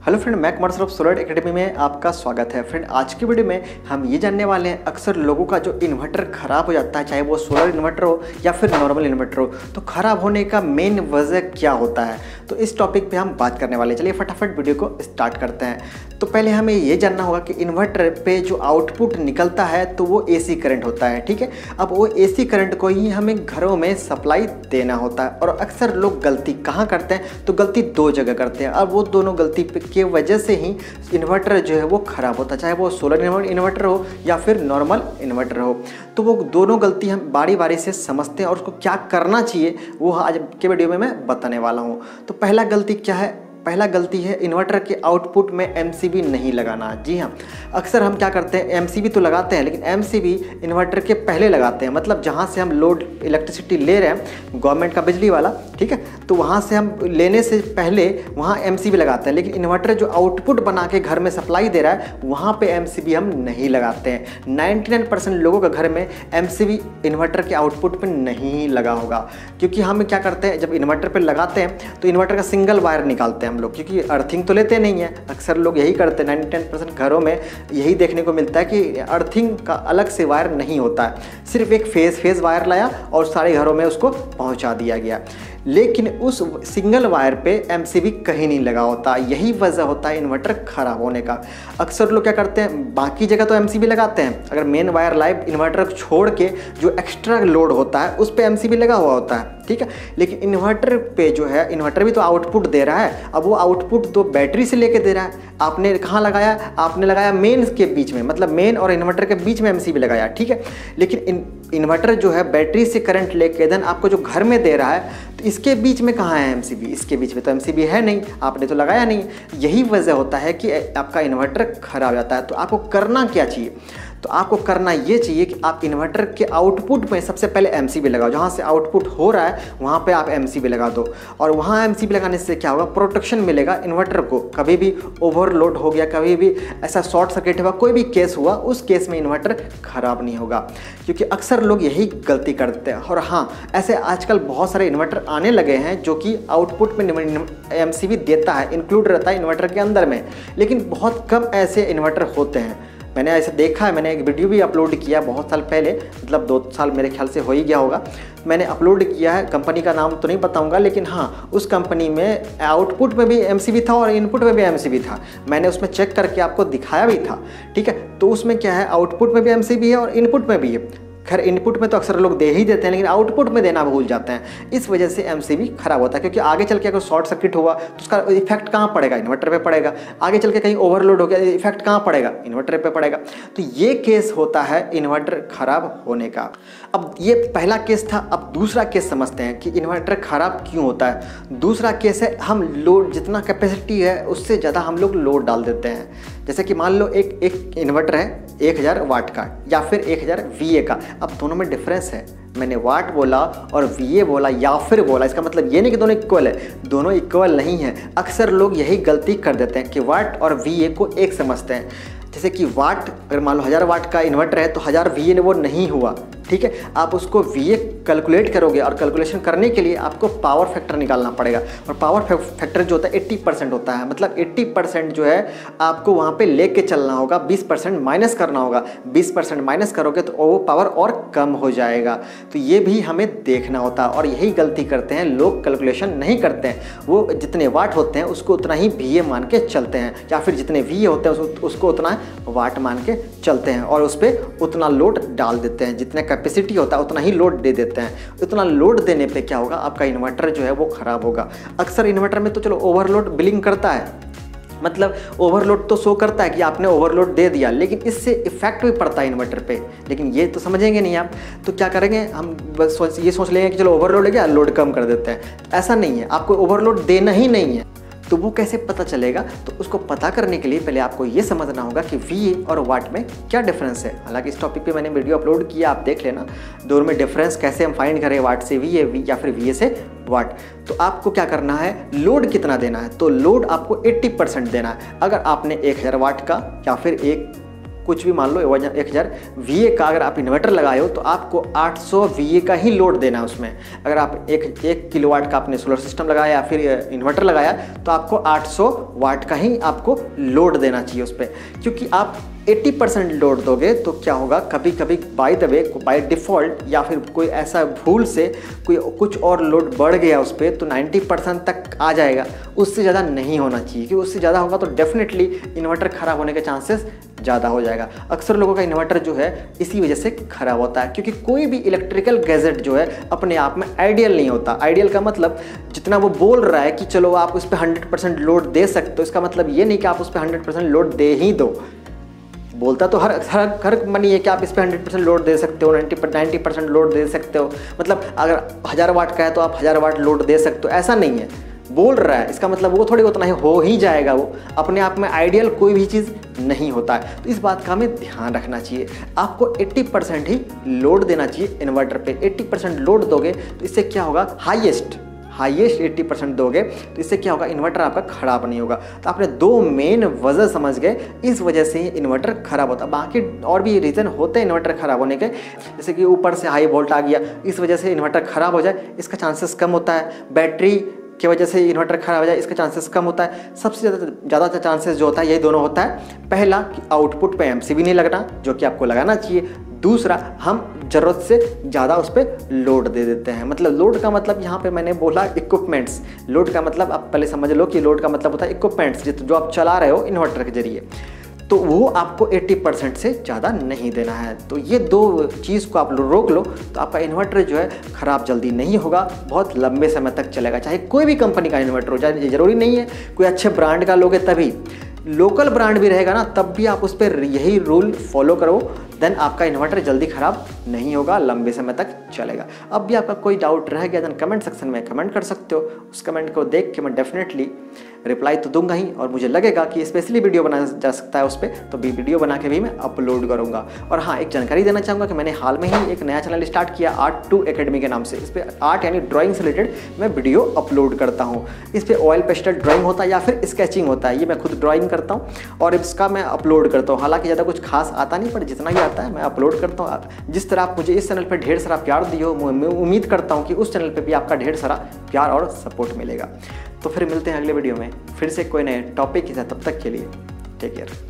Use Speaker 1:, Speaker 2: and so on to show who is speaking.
Speaker 1: Hello friend, मैं Kumar Saurabh solar academy में आपका स्वागत है। फ्रेंड, आज की वीडियो में हम ये जानने वाले हैं अक्सर लोगों का जो इन्वर्टर ख़राब हो जाता है, चाहे वो सोलर इन्वर्टर हो या फिर नॉर्मल इन्वर्टर हो, तो ख़राब होने का मेन वजह क्या होता है। तो इस टॉपिक पे हम बात करने वाले हैं। चलिए फटाफट वीडियो को स्टार्ट करते हैं। तो पहले हमें ये जानना होगा कि इन्वर्टर पे जो आउटपुट निकलता है तो वो AC करंट होता है, ठीक है। अब वो AC करंट को ही हमें घरों में सप्लाई देना होता है, और अक्सर लोग गलती कहाँ करते हैं, तो गलती दो जगह करते हैं। अब वो दोनों गलती के वजह से ही इन्वर्टर जो है वो ख़राब होता है, चाहे वो सोलर इन्वर्टर हो या फिर नॉर्मल इन्वर्टर हो। तो वो दोनों गलती हम बारी बारी से समझते हैं और उसको क्या करना चाहिए वो आज के वीडियो में मैं बताने वाला हूँ। तो पहला गलती क्या है? पहला गलती है इन्वर्टर के आउटपुट में MCB नहीं लगाना। जी हाँ, अक्सर हम क्या करते हैं, MCB तो लगाते हैं, लेकिन MCB इन्वर्टर के पहले लगाते हैं। मतलब जहाँ से हम लोड इलेक्ट्रिसिटी ले रहे हैं, गवर्नमेंट का बिजली वाला, ठीक है, तो वहाँ से हम लेने से पहले वहाँ MCB लगाते हैं। लेकिन इन्वर्टर जो आउटपुट बना के घर में सप्लाई दे रहा है, वहाँ पर MCB हम नहीं लगाते हैं। 99% लोगों के घर में MCB इन्वर्टर के आउटपुट पर नहीं लगा होगा, क्योंकि हम क्या करते हैं, जब इन्वर्टर पर लगाते हैं तो इन्वर्टर का सिंगल वायर निकालते हैं हम लोग, क्योंकि अर्थिंग तो लेते नहीं है। अक्सर लोग यही करते हैं, 99% घरों में यही देखने को मिलता है कि अर्थिंग का अलग से वायर नहीं होता है, सिर्फ एक फेज वायर लाया और सारे घरों में उसको पहुंचा दिया गया। लेकिन उस सिंगल वायर पे MCB कहीं नहीं लगा होता। यही वजह होता है इन्वर्टर ख़राब होने का। अक्सर लोग क्या करते हैं, बाकी जगह तो MCB लगाते हैं, अगर मेन वायर लाइव इन्वर्टर को छोड़ के जो एक्स्ट्रा लोड होता है उस पर MCB लगा हुआ होता है, ठीक है। लेकिन इन्वर्टर पे जो है, इन्वर्टर भी तो आउटपुट दे रहा है। अब वो आउटपुट तो बैटरी से लेके दे रहा है। आपने कहाँ लगाया? आपने लगाया मेन के बीच में, मतलब मेन और इन्वर्टर के बीच में MCB लगाया, ठीक है। लेकिन इन्वर्टर जो है बैटरी से करंट लेके देन आपको जो घर में दे रहा है, तो इसके बीच में कहाँ है MCB? इसके बीच में तो MCB है नहीं, आपने तो लगाया नहीं। यही वजह होता है कि आपका इन्वर्टर खराब जाता है। तो आपको करना क्या चाहिए? तो आपको करना ये चाहिए कि आप इन्वर्टर के आउटपुट में सबसे पहले MCB लगाओ। जहाँ से आउटपुट हो रहा है वहाँ पे आप MCB लगा दो, और वहाँ MCB लगाने से क्या होगा, प्रोटेक्शन मिलेगा इन्वर्टर को। कभी भी ओवरलोड हो गया, कभी भी ऐसा शॉर्ट सर्किट हुआ, कोई भी केस हुआ, उस केस में इन्वर्टर ख़राब नहीं होगा। क्योंकि अक्सर लोग यही गलती करते हैं। और हाँ, ऐसे आजकल बहुत सारे इन्वर्टर आने लगे हैं जो कि आउटपुट में MCB देता है, इंक्लूड रहता है इन्वर्टर के अंदर में, लेकिन बहुत कम ऐसे इन्वर्टर होते हैं। मैंने ऐसे देखा है, मैंने एक वीडियो भी अपलोड किया बहुत साल पहले, मतलब 2 साल मेरे ख्याल से हो ही गया होगा, मैंने अपलोड किया है। कंपनी का नाम तो नहीं बताऊंगा, लेकिन हाँ, उस कंपनी में आउटपुट में भी MCB था और इनपुट में भी MCB था। मैंने उसमें चेक करके आपको दिखाया भी था, ठीक है। तो उसमें क्या है, आउटपुट में भी MCB है और इनपुट में भी है। खैर, इनपुट में तो अक्सर लोग दे ही देते हैं, लेकिन आउटपुट में देना भूल जाते हैं। इस वजह से MCB खराब होता है, क्योंकि आगे चल के अगर शॉर्ट सर्किट हुआ तो उसका इफेक्ट कहाँ पड़ेगा? इन्वर्टर पे पड़ेगा। आगे चल के कहीं ओवरलोड हो गया, इफेक्ट कहाँ पड़ेगा? इन्वर्टर पे पड़ेगा। तो ये केस होता है इन्वर्टर खराब होने का। अब ये पहला केस था। अब दूसरा केस समझते हैं कि इन्वर्टर खराब क्यों होता है। दूसरा केस है, हम लोड, जितना कैपेसिटी है उससे ज़्यादा हम लोग लोड डाल देते हैं। जैसे कि मान लो एक इन्वर्टर है 1000 वाट का या फिर 1000 VA का। अब दोनों में डिफरेंस है। मैंने वाट बोला और VA बोला या फिर बोला, इसका मतलब ये नहीं कि दोनों इक्वल है। दोनों इक्वल नहीं है। अक्सर लोग यही गलती कर देते हैं कि वाट और VA को एक समझते हैं। जैसे कि वाट, अगर मान लो 1000 वाट का इन्वर्टर है तो 1000 VA वो नहीं हुआ, ठीक है। आप उसको VA कैलकुलेट करोगे, और कैलकुलेशन करने के लिए आपको पावर फैक्टर निकालना पड़ेगा, और पावर फैक्टर जो होता है 80% होता है। मतलब 80% जो है आपको वहाँ पे लेके चलना होगा, 20% माइनस करना होगा। 20% माइनस करोगे तो वो पावर और कम हो जाएगा। तो ये भी हमें देखना होता है, और यही गलती करते हैं लोग, कैलकुलेशन नहीं करते हैं। वो जितने वाट होते हैं उसको उतना ही VA मान के चलते हैं, या फिर जितने VA होते हैं उसको उतना वाट मान के चलते हैं, और उस पर उतना लोड डाल देते हैं। जितने कैपेसिटी होता है उतना ही लोड दे देते हैं। उतना लोड देने पे क्या होगा, आपका इन्वर्टर जो है वो ख़राब होगा। अक्सर इन्वर्टर में तो चलो ओवरलोड बिलिंग करता है, मतलब ओवरलोड तो शो करता है कि आपने ओवरलोड दे दिया, लेकिन इससे इफेक्ट भी पड़ता है इन्वर्टर पे। लेकिन ये तो समझेंगे नहीं आप। तो क्या करेंगे, हम बस ये सोच लेंगे कि चलो ओवरलोड है क्या, लोड कम कर देते हैं। ऐसा नहीं है, आपको ओवरलोड देना ही नहीं है। तो वो कैसे पता चलेगा? तो उसको पता करने के लिए पहले आपको ये समझना होगा कि VA और वाट में क्या डिफरेंस है। हालांकि इस टॉपिक पे मैंने वीडियो अपलोड किया, आप देख लेना। दोनों में डिफरेंस कैसे हम फाइंड करें, वाट से VA या फिर VA से वाट। तो आपको क्या करना है, लोड कितना देना है? तो लोड आपको 80% देना है। अगर आपने 1000 वाट का या फिर कुछ भी मान लो 1000 VA का अगर आप इन्वर्टर लगाए हो तो आपको 800 VA का ही लोड देना है उसमें। अगर आप 1 किलोवाट का आपने सोलर सिस्टम लगाया या फिर इन्वर्टर लगाया तो आपको 800 वाट का ही आपको लोड देना चाहिए उस पर। क्योंकि आप 80% लोड दोगे तो क्या होगा, कभी कभी by the way, by default या फिर कोई ऐसा भूल से कोई कुछ और लोड बढ़ गया उस पर तो 90% तक आ जाएगा। उससे ज़्यादा नहीं होना चाहिए, क्योंकि उससे ज़्यादा होगा तो डेफिनेटली इन्वर्टर ख़राब होने के चांसेस ज़्यादा हो जाएगा। अक्सर लोगों का इन्वर्टर जो है इसी वजह से ख़राब होता है, क्योंकि कोई भी इलेक्ट्रिकल गैजेट जो है अपने आप में आइडियल नहीं होता। आइडियल का मतलब जितना वो बोल रहा है कि चलो आप उस पर 100% लोड दे सकते हो, इसका मतलब ये नहीं कि आप उस पर 100% लोड दे ही दो। बोलता तो हर मनी है कि आप इस पर 100% लोड दे सकते हो, 90% लोड दे सकते हो। मतलब अगर 1000 वाट का है तो आप 1000 वाट लोड दे सकते हो, ऐसा नहीं है। बोल रहा है इसका मतलब वो थोड़ी उतना ही हो ही जाएगा। वो अपने आप में आइडियल कोई भी चीज़ नहीं होता है। तो इस बात का हमें ध्यान रखना चाहिए। आपको 80% ही लोड देना चाहिए इन्वर्टर पे। 80% लोड दोगे तो इससे क्या होगा, हाईएस्ट 80% दोगे तो इससे क्या होगा, इन्वर्टर आपका ख़राब नहीं होगा। तो आपने 2 मेन वजह समझ गए, इस वजह से ही इन्वर्टर ख़राब होता है। बाकी और भी रीज़न होते हैं इन्वर्टर ख़राब होने के, जैसे कि ऊपर से हाई वोल्ट आ गया, इस वजह से इन्वर्टर ख़राब हो जाए, इसका चांसेस कम होता है। बैटरी की वजह से इन्वर्टर ख़राब हो जाए, इसका चांसेस कम होता है। सबसे ज़्यादा चांसेस जो होता है, यही दोनों होता है। पहला कि आउटपुट पे MCB नहीं लगना, जो कि आपको लगाना चाहिए। दूसरा, हम ज़रूरत से ज़्यादा उस पर लोड दे देते हैं। मतलब लोड का मतलब यहाँ पे मैंने बोला इक्विपमेंट्स। लोड का मतलब आप पहले समझ लो कि लोड का मतलब होता है इक्विपमेंट्स जो आप चला रहे हो इन्वर्टर के जरिए, तो वो आपको 80% से ज़्यादा नहीं देना है। तो ये 2 चीज़ को आप रोक लो तो आपका इन्वर्टर जो है ख़राब जल्दी नहीं होगा, बहुत लंबे समय तक चलेगा। चाहे कोई भी कंपनी का इन्वर्टर हो जाए, ज़रूरी नहीं है कोई अच्छे ब्रांड का लोगे तभी। लोकल ब्रांड भी रहेगा ना, तब भी आप उस पर यही रूल फॉलो करो, देन आपका इन्वर्टर जल्दी ख़राब नहीं होगा, लंबे समय तक चलेगा। अब भी आपका कोई डाउट रह गया देन कमेंट सेक्शन में कमेंट कर सकते हो। उस कमेंट को देख के मैं डेफिनेटली रिप्लाई तो दूंगा ही, और मुझे लगेगा कि स्पेशली वीडियो बनाया जा सकता है उस पर, तो भी वीडियो बना के भी मैं अपलोड करूँगा। और हाँ, एक जानकारी देना चाहूँगा कि मैंने हाल में ही एक नया चैनल स्टार्ट किया आर्ट2 एकेडमी के नाम से। इस पर आर्ट यानी ड्राइंग से रिलेटेड मैं वीडियो अपलोड करता हूँ। इस पर ऑयल पेस्टल ड्राइंग होता है या फिर स्केचिंग होता है, ये मैं खुद ड्राइंग करता हूँ और इसका मैं अपलोड करता हूँ। हालांकि ज़्यादा कुछ खास आता नहीं, पर जितना भी आता है मैं अपलोड करता हूँ। जिस तरह आप मुझे इस चैनल पर ढेर सारा प्यार दियो, मैं उम्मीद करता हूँ कि उस चैनल पर भी आपका ढेर सारा प्यार और सपोर्ट मिलेगा। तो फिर मिलते हैं अगले वीडियो में फिर से कोई नए टॉपिक के साथ। तब तक के लिए टेक केयर।